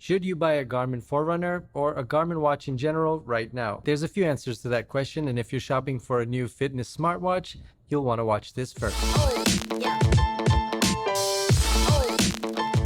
Should you buy a Garmin Forerunner or a Garmin watch in general right now? There's a few answers to that question, and if you're shopping for a new fitness smartwatch, you'll want to watch this first.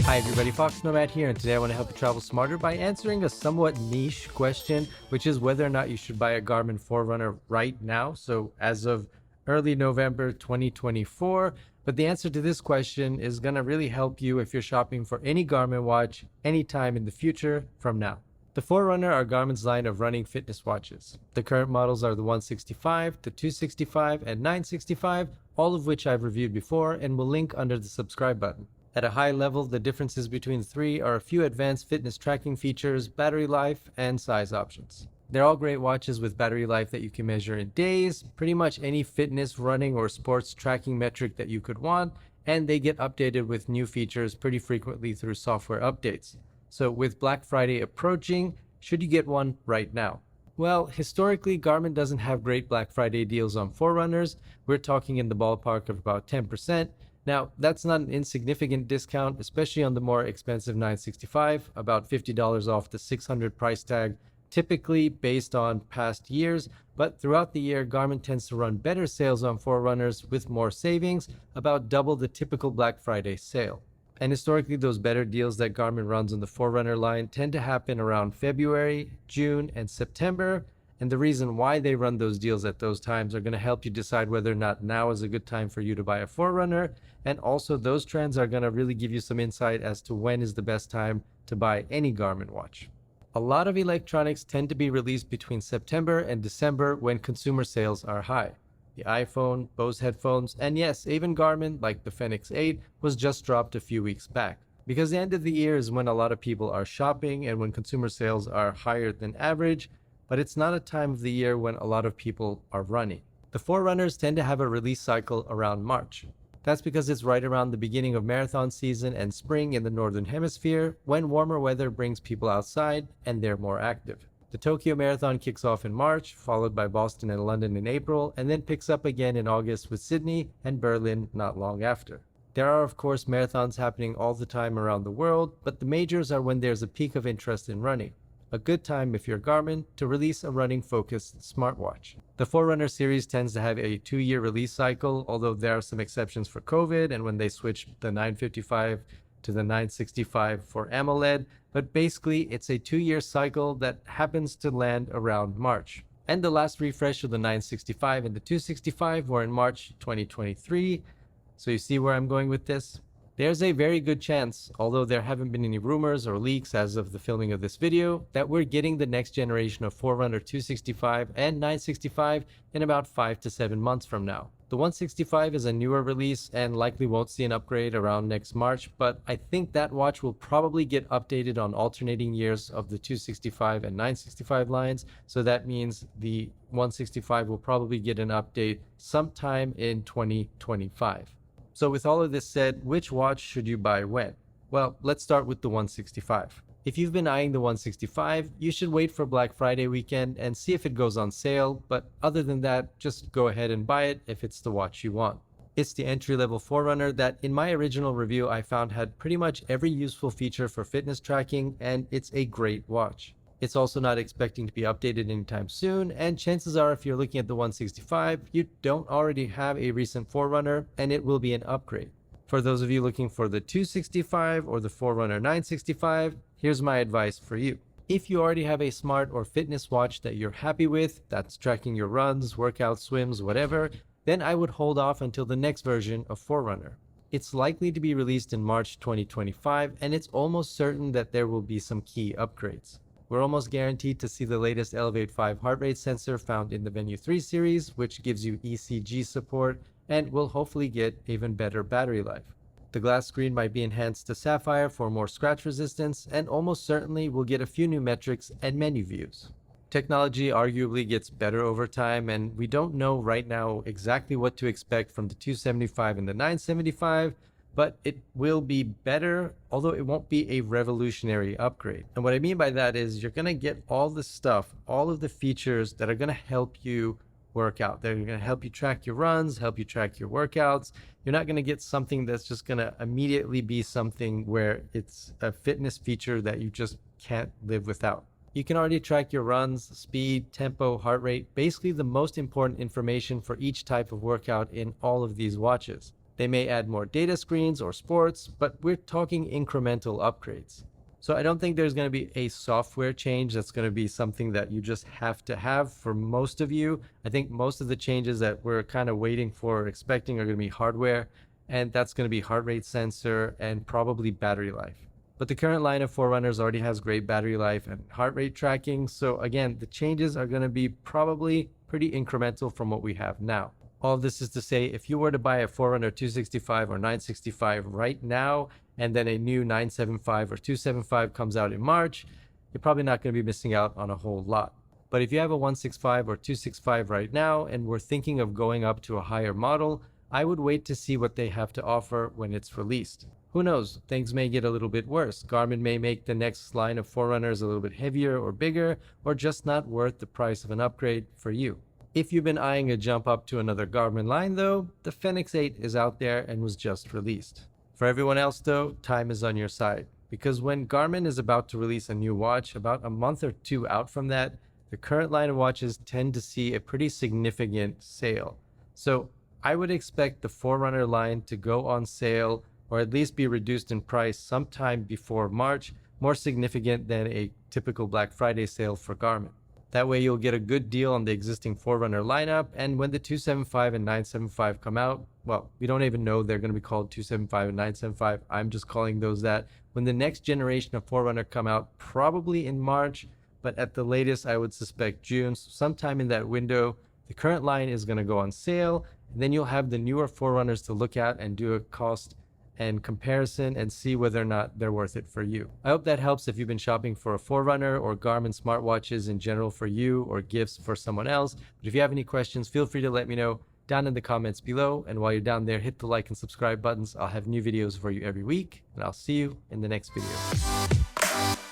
Hi everybody, foXnoMad here, and today I want to help you travel smarter by answering a somewhat niche question, which is whether or not you should buy a Garmin Forerunner right now. So as of early November 2024. But the answer to this question is going to really help you if you're shopping for any Garmin watch anytime in the future from now. The Forerunner are Garmin's line of running fitness watches. The current models are the 165, the 265, and 965, all of which I've reviewed before and will link under the subscribe button. At a high level, the differences between the three are a few advanced fitness tracking features, battery life, and size options. They're all great watches with battery life that you can measure in days, pretty much any fitness, running, or sports tracking metric that you could want, and they get updated with new features pretty frequently through software updates. So with Black Friday approaching, should you get one right now? Well, historically, Garmin doesn't have great Black Friday deals on Forerunners. We're talking in the ballpark of about 10%. Now, that's not an insignificant discount, especially on the more expensive 965, about $50 off the $600 price tag, typically based on past years, but throughout the year, Garmin tends to run better sales on Forerunners with more savings, about double the typical Black Friday sale. And historically, those better deals that Garmin runs on the Forerunner line tend to happen around February, June, and September. And the reason why they run those deals at those times are going to help you decide whether or not now is a good time for you to buy a Forerunner. And also those trends are going to really give you some insight as to when is the best time to buy any Garmin watch. A lot of electronics tend to be released between September and December when consumer sales are high. The iPhone, Bose headphones, and yes, even Garmin, like the Fenix 8, was just dropped a few weeks back. Because the end of the year is when a lot of people are shopping and when consumer sales are higher than average, but it's not a time of the year when a lot of people are running. The Forerunners tend to have a release cycle around March. That's because it's right around the beginning of marathon season and spring in the Northern Hemisphere, when warmer weather brings people outside and they're more active. The Tokyo Marathon kicks off in March, followed by Boston and London in April, and then picks up again in August with Sydney and Berlin not long after. There are, of course, marathons happening all the time around the world, but the majors are when there's a peak of interest in running. A good time, if you're Garmin, to release a running-focused smartwatch. The Forerunner series tends to have a 2-year release cycle, although there are some exceptions for COVID and when they switched the 955 to the 965 for AMOLED, but basically it's a 2-year cycle that happens to land around March. And the last refresh of the 965 and the 265 were in March 2023. So you see where I'm going with this? There's a very good chance, although there haven't been any rumors or leaks as of the filming of this video, that we're getting the next generation of Forerunner 265 and 965 in about 5 to 7 months from now. The 165 is a newer release and likely won't see an upgrade around next March, but I think that watch will probably get updated on alternating years of the 265 and 965 lines, so that means the 165 will probably get an update sometime in 2025. So with all of this said, which watch should you buy when? Well, let's start with the 165. If you've been eyeing the 165, you should wait for Black Friday weekend and see if it goes on sale, but other than that, just go ahead and buy it if it's the watch you want. It's the entry-level Forerunner that in my original review I found had pretty much every useful feature for fitness tracking, and it's a great watch. It's also not expecting to be updated anytime soon, and chances are if you're looking at the 165, you don't already have a recent Forerunner, and it will be an upgrade. For those of you looking for the 265 or the Forerunner 965, here's my advice for you. If you already have a smart or fitness watch that you're happy with, that's tracking your runs, workouts, swims, whatever, then I would hold off until the next version of Forerunner. It's likely to be released in March 2025, and it's almost certain that there will be some key upgrades. We're almost guaranteed to see the latest Elevate 5 heart rate sensor found in the Venue 3 series, which gives you ECG support, and will hopefully get even better battery life. The glass screen might be enhanced to sapphire for more scratch resistance, and almost certainly we'll get a few new metrics and menu views. Technology arguably gets better over time, and we don't know right now exactly what to expect from the 275 and the 975, but it will be better, although it won't be a revolutionary upgrade. And what I mean by that is you're going to get all the stuff, all of the features that are going to help you workout. They're going to help you track your runs, help you track your workouts. You're not going to get something that's just going to immediately be something where it's a fitness feature that you just can't live without. You can already track your runs, speed, tempo, heart rate, basically the most important information for each type of workout in all of these watches. They may add more data screens or sports, but we're talking incremental upgrades. So I don't think there's going to be a software change that's going to be something that you just have to have for most of you. I think most of the changes that we're kind of waiting for or expecting are going to be hardware, and that's going to be heart rate sensor and probably battery life. But the current line of Forerunners already has great battery life and heart rate tracking. So again, the changes are going to be probably pretty incremental from what we have now. All of this is to say, if you were to buy a Forerunner 265 or 965 right now, and then a new 975 or 275 comes out in March, you're probably not going to be missing out on a whole lot. But if you have a 165 or 265 right now, and we're thinking of going up to a higher model, I would wait to see what they have to offer when it's released. Who knows, things may get a little bit worse. Garmin may make the next line of Forerunners a little bit heavier or bigger, or just not worth the price of an upgrade for you. If you've been eyeing a jump up to another Garmin line though, the Fenix 8 is out there and was just released. For everyone else though, time is on your side. Because when Garmin is about to release a new watch, about a month or two out from that, the current line of watches tend to see a pretty significant sale. So I would expect the Forerunner line to go on sale or at least be reduced in price sometime before March, more significant than a typical Black Friday sale for Garmin. That way you'll get a good deal on the existing Forerunner lineup, and when the 275 and 975 come out, well, we don't even know they're going to be called 275 and 975. I'm just calling those that. When the next generation of Forerunner come out, probably in March, but at the latest I would suspect June, so sometime in that window, the current line is going to go on sale, and then you'll have the newer Forerunners to look at and do a cost and comparison and see whether or not they're worth it for you. I hope that helps if you've been shopping for a Forerunner or Garmin smartwatches in general for you or gifts for someone else. But if you have any questions, feel free to let me know down in the comments below. And while you're down there, hit the like and subscribe buttons. I'll have new videos for you every week, and I'll see you in the next video.